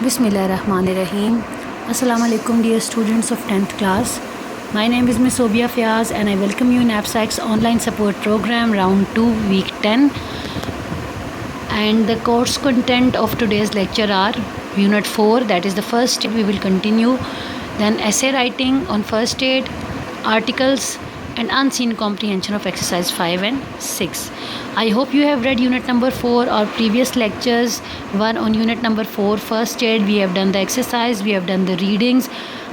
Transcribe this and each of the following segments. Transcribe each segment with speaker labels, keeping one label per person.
Speaker 1: Bismillahirrahmanirrahim. Assalamu alaikum dear students of 10th class. My name is Ms. Sobia Fiaz and I welcome you in AppScience online support program round 2 week 10. And the course content of today's lecture are unit 4, that is the first we will continue, then essay writing on first aid, articles and unseen comprehension of exercise 5 and 6. I hope you have read unit number 4 or previous lectures. One on unit number 4 first aid, we have done the exercise, we have done the readings.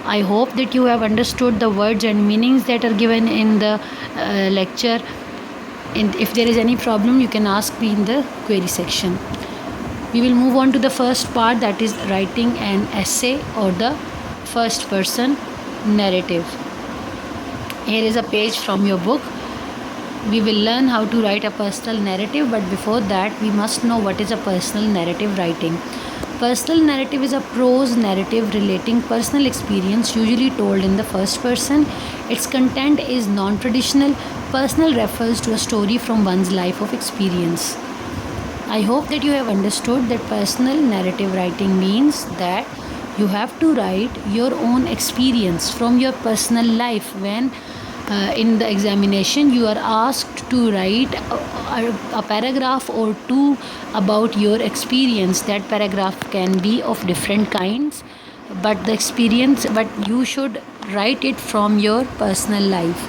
Speaker 1: I hope that you have understood the words and meanings that are given in the lecture. And if there is any problem, you can ask me in the query section. We will move on to the first part, that is writing an essay or the first person narrative. Here is a page from your book. We will learn how to write a personal narrative, but before that we must know what is a personal narrative writing. Personal narrative is a prose narrative relating personal experience, usually told in the first person. Its content is non-traditional. Personal refers to a story from one's life of experience. I hope that you have understood that personal narrative writing means that you have to write your own experience from your personal life. When in the examination you are asked to write a paragraph or two about your experience, that paragraph can be of different kinds, but you should write it from your personal life.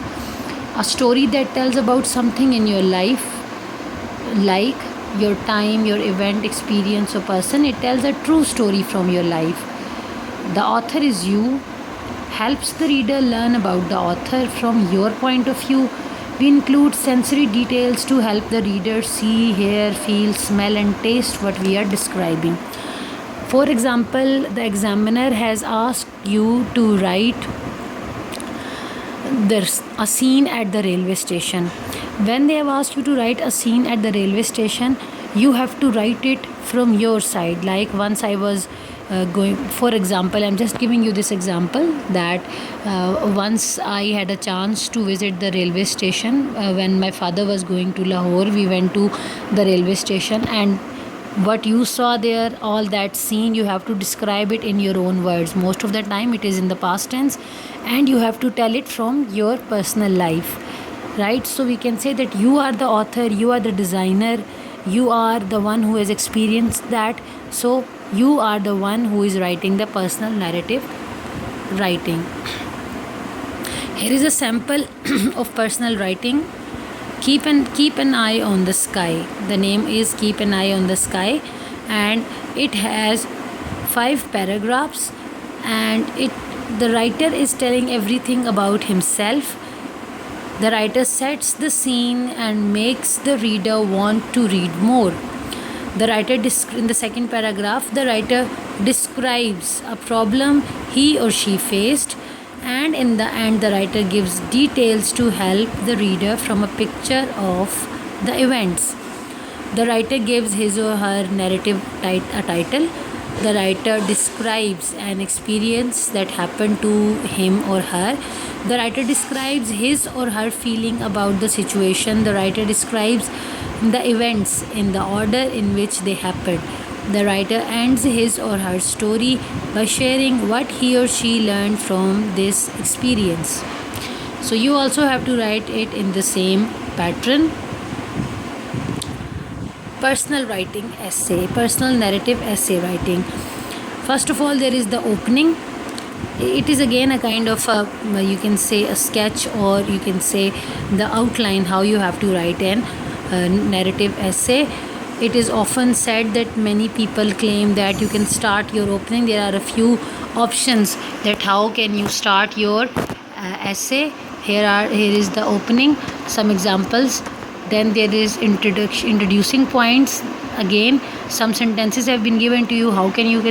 Speaker 1: A story that tells about something in your life, like your time, your event, experience or person, it tells a true story from your life. The author is you, helps the reader learn about the author from your point of view. We include sensory details to help the reader see, hear, feel, smell and taste what we are describing. For example, the examiner has asked you to write a scene at the railway station. When they have asked you to write a scene at the railway station, you have to write it from your side. Like once I was for example, I'm just giving you this example, that once I had a chance to visit the railway station. When my father was going to Lahore, we went to the railway station, and what you saw there, all that scene, you have to describe it in your own words. Most of the time it is in the past tense, and you have to tell it from your personal life, right? So we can say that you are the author, you are the designer, you are the one who has experienced that. So you are the one who is writing the personal narrative writing. Here is a sample of personal writing. Keep an eye on the sky. The name is Keep an Eye on the Sky, and it has 5 paragraphs, and the writer is telling everything about himself. The writer sets the scene and makes the reader want to read more. The writer in the second paragraph, the writer describes a problem he or she faced, and in the end the writer gives details to help the reader from a picture of the events. The writer gives his or her narrative a title. The writer describes an experience that happened to him or her. The writer describes his or her feeling about the situation. The writer describes the events in the order in which they happened. The writer ends his or her story by sharing what he or she learned from this experience. So you also have to write it in the same pattern. Personal writing essay, personal narrative essay writing. First of all, there is the opening. It is again a kind of you can say a sketch, or you can say the outline how you have to write an narrative essay. It is often said that many people claim that you can start your opening. There are a few options that how can you start your essay. Here is the opening, some examples. Then there is introducing points. Again, some sentences have been given to you how you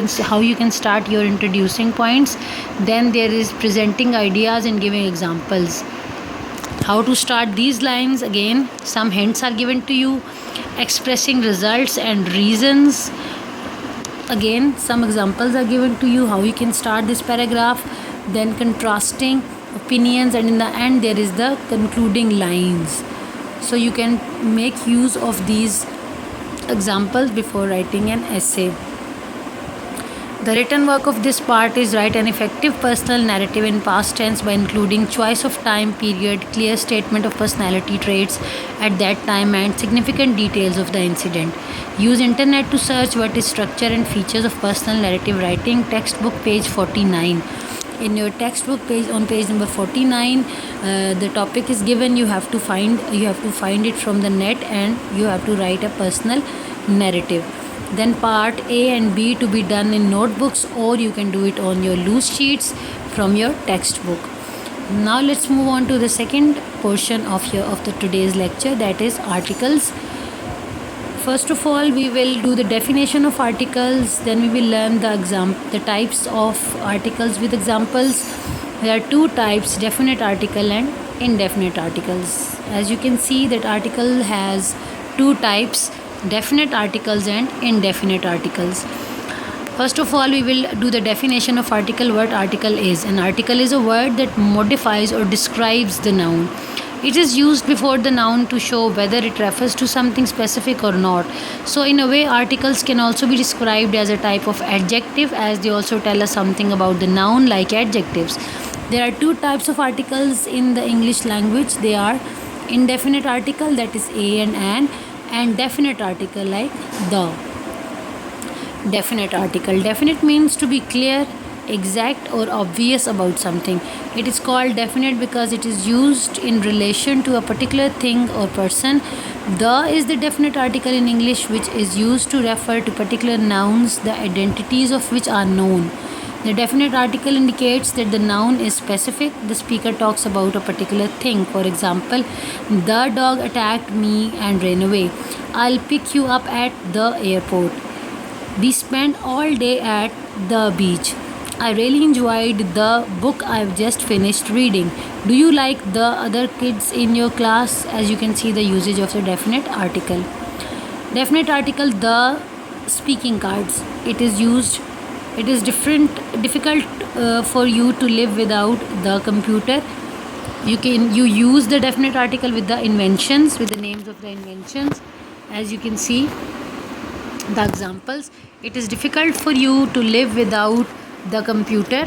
Speaker 1: can start your introducing points. Then there is presenting ideas and giving examples. How to start these lines, again some hints are given to you. Expressing results and reasons, again some examples are given to you how you can start this paragraph. Then contrasting opinions, and in the end there is the concluding lines. So you can make use of these examples before writing an essay. The written work of this part is write an effective personal narrative in past tense by including choice of time period, clear statement of personality traits at that time and significant details of the incident. Use internet to search what is structure and features of personal narrative writing. Textbook page 49. In your textbook page on page number 49, the topic is given. You have to find it from the net and you have to write a personal narrative. Then part A and B to be done in notebooks, or you can do it on your loose sheets from your textbook. Now let's move on to the second portion of the today's lecture, that is articles. First of all, we will do the definition of articles, then we will learn the types of articles with examples. There are two types, definite article and indefinite articles. As you can see that article has two types, definite articles and indefinite articles. First of all, we will do the definition of article. What article is? An article is a word that modifies or describes the noun. It is used before the noun to show whether it refers to something specific or not. So in a way, articles can also be described as a type of adjective, as they also tell us something about the noun like adjectives. There are two types of articles in the English language. They are indefinite article, that is a and definite article like the. Definite article. Definite means to be clear, exact or obvious about something. It is called definite because it is used in relation to a particular thing or person. The is the definite article in English, which is used to refer to particular nouns, the identities of which are known. The definite article indicates that the noun is specific. The speaker talks about a particular thing. For example, the dog attacked me and ran away. I'll pick you up at the airport. We spent all day at the beach. I really enjoyed the book I've just finished reading. Do you like the other kids in your class? As you can see, the usage of the definite article. Definite article, the speaking cards. It is difficult for you to live without the computer. You use the definite article with the inventions, with the names of the inventions. As you can see the examples, it is difficult for you to live without the computer.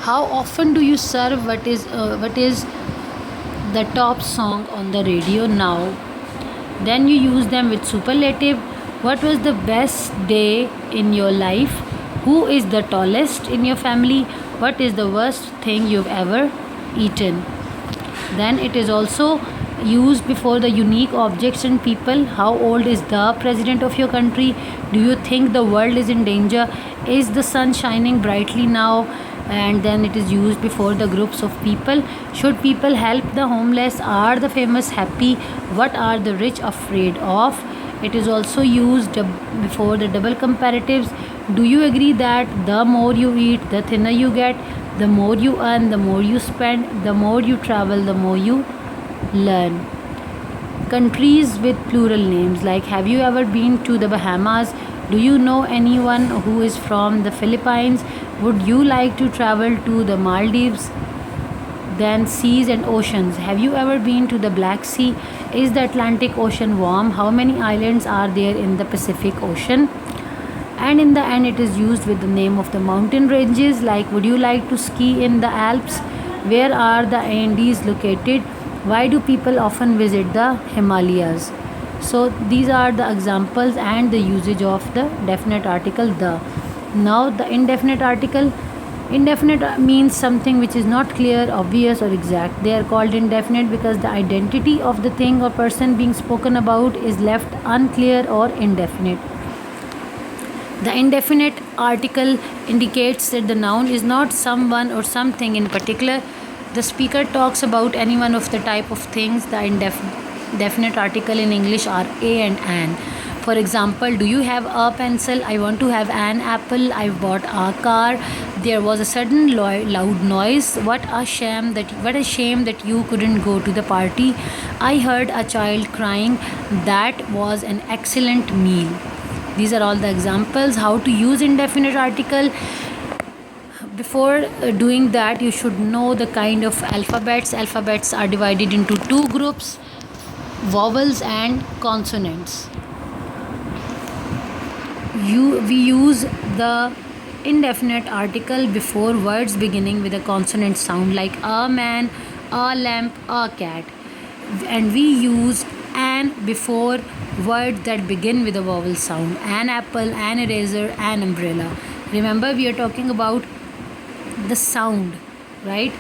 Speaker 1: How often do you serve what is the top song on the radio now? Then you use them with superlative. What was the best day in your life? Who is the tallest in your family? What is the worst thing you've ever eaten? Then it is also used before the unique objects and people. How old is the president of your country? Do you think the world is in danger? Is the sun shining brightly now? And then it is used before the groups of people. Should people help the homeless? Are the famous happy? What are the rich afraid of? It is also used before the double comparatives. Do you agree that the more you eat, the thinner you get? The more you earn, the more you spend. The more you travel, the more you learn. Countries with plural names, like have you ever been to the Bahamas? Do you know anyone who is from the Philippines? Would you like to travel to the Maldives? Then seas and oceans. Have you ever been to the Black Sea? Is the Atlantic Ocean warm? How many islands are there in the Pacific Ocean? And in the end, it is used with the name of the mountain ranges, like would you like to ski in the Alps? Where are the Andes located? Why do people often visit the Himalayas? So these are the examples and the usage of the definite article the. Now the indefinite article. Indefinite means something which is not clear, obvious or exact. They are called indefinite because the identity of the thing or person being spoken about is left unclear or indefinite. The indefinite article indicates that the noun is not someone or something in particular. The speaker talks about any one of the type of things. The indefinite article in English are a and an. For example, do you have a pencil? I want to have an apple. I've bought a car. There was a sudden loud noise. What a shame that you couldn't go to the party. I heard a child crying. That was an excellent meal. These are all the examples how to use indefinite article. Before doing that, you should know the kind of alphabets. Alphabets are divided into two groups, vowels and consonants. we use the indefinite article before words beginning with a consonant sound, like a man, a lamp, a cat, and we use an before words that begin with a vowel sound, an apple, an eraser, an umbrella. Remember, we are talking about the sound, right?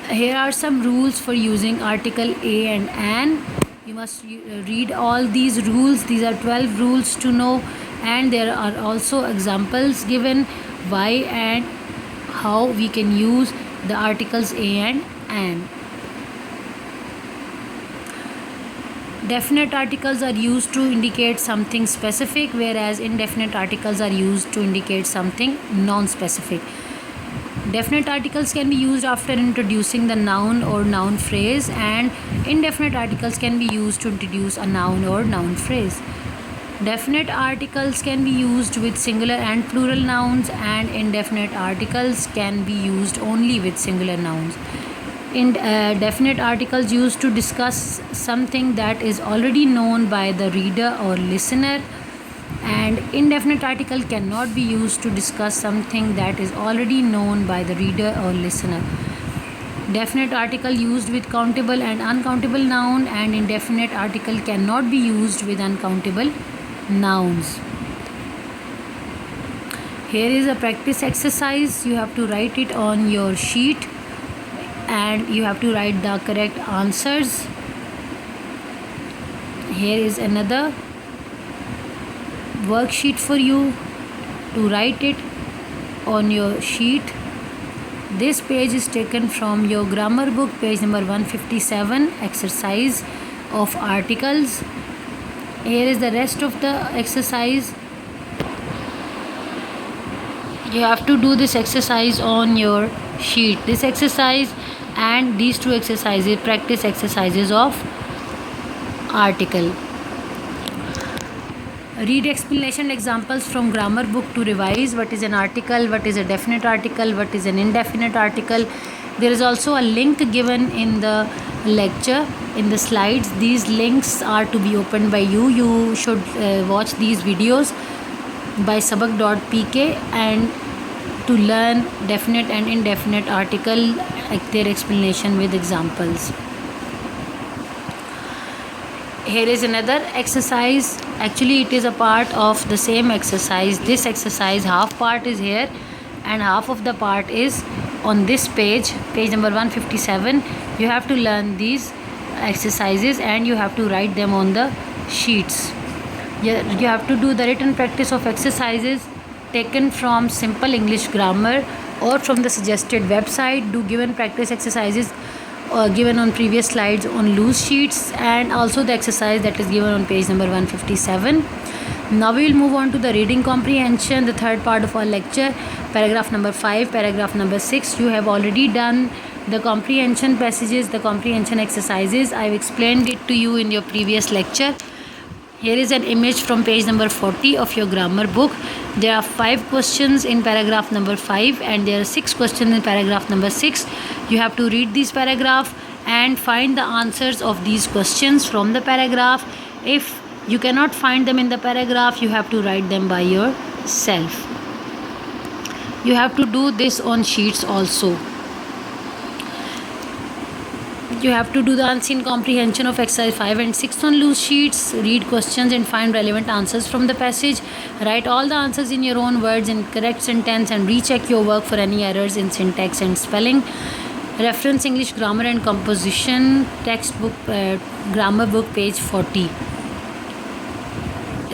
Speaker 1: Here are some rules for using article a and an. You must read all these rules. These are 12 rules to know, and there are also examples given why and how we can use the articles a and an. Definite articles are used to indicate something specific, whereas indefinite articles are used to indicate something non-specific. Definite articles can be used after introducing the noun or noun phrase, and indefinite articles can be used to introduce a noun or noun phrase. Definite articles can be used with singular and plural nouns, and indefinite articles can be used only with singular nouns. Definite articles used to discuss something that is already known by the reader or listener, and indefinite article cannot be used to discuss something that is already known by the reader or listener. Definite article used with countable and uncountable noun, and indefinite article cannot be used with uncountable nouns. Here is a practice exercise. You have to write it on your sheet, and you have to write the correct answers. Here is another worksheet for you to write it on your sheet. This page is taken from your grammar book, page number 157, exercise of articles. Here is the rest of the exercise. You have to do this exercise on your sheet. This exercise and these two exercises, practice exercises of article. Read explanation examples from grammar book to revise what is an article, what is a definite article, what is an indefinite article. There is also a link given in the lecture, in the slides. These links are to be opened by you. You should watch these videos by sabak.pk and to learn definite and indefinite article, their explanation with examples. Here is another exercise. Actually, it is a part of the same exercise. This exercise, half part is here and half of the part is on this page, page number 157. You have to learn these exercises and you have to write them on the sheets. You have to do the written practice of exercises taken from Simple English Grammar or from the suggested website. Do given practice exercises given on previous slides on loose sheets, and also the exercise that is given on page number 157. Now we will move on to the reading comprehension, the third part of our lecture, paragraph number 5, paragraph number 6. You have already done the comprehension passages, the comprehension exercises. I have explained it to you in your previous lecture. Here is an image from page number 40 of your grammar book. There are 5 questions in paragraph number 5 and there are 6 questions in paragraph number 6. You have to read this paragraph and find the answers of these questions from the paragraph. If you cannot find them in the paragraph, you have to write them by yourself. You have to do this on sheets also. You have to do the unseen comprehension of exercise 5 and 6 on loose sheets. Read questions and find relevant answers from the passage. Write all the answers in your own words in correct sentence and recheck your work for any errors in syntax and spelling. Reference English Grammar and Composition textbook, grammar book, page 40.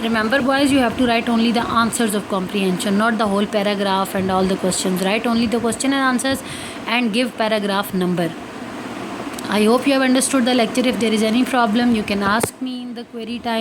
Speaker 1: Remember boys, you have to write only the answers of comprehension, not the whole paragraph and all the questions. Write only the question and answers and give paragraph number. I hope you have understood the lecture. If there is any problem, you can ask me in the query time.